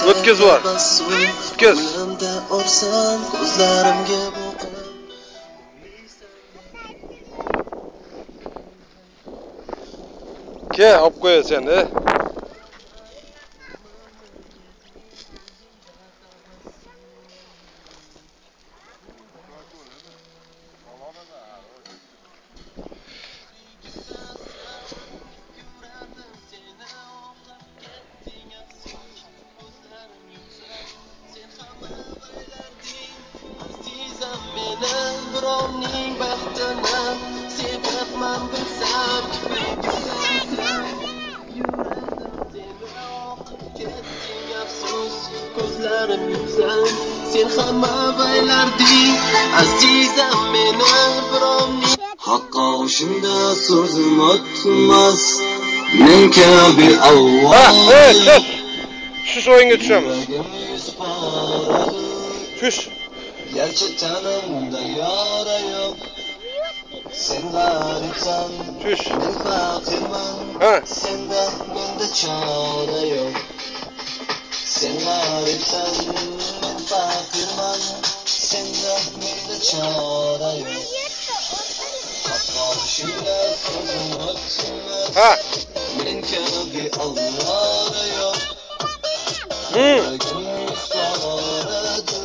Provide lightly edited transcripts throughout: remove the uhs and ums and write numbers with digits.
O'tkiz var. O'tkiz. Ke, olib qo'yasan, birovning baxtini sevyapman bilsam ketding afsus ko'zlarim yumsam sen hamma baylarding azizam meni birovning haqqa o'shinda so'zim o'tmas men kabi avval Tush o'yinga tushamiz. Tush. Gerçi tanımda yara yok. Sen garipsan, Tush. ben fakirman. Ha. Senden bende çare yok. Sen garipsan, ben fakirman. Senden bende çare yok. Karşımda sözüm ötmez. Ha. Ben kabi Allah'a yok. Gönlüm sarardı.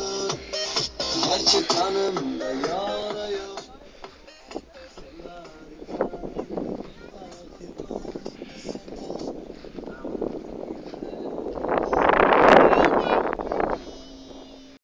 Gerçi tanımda yara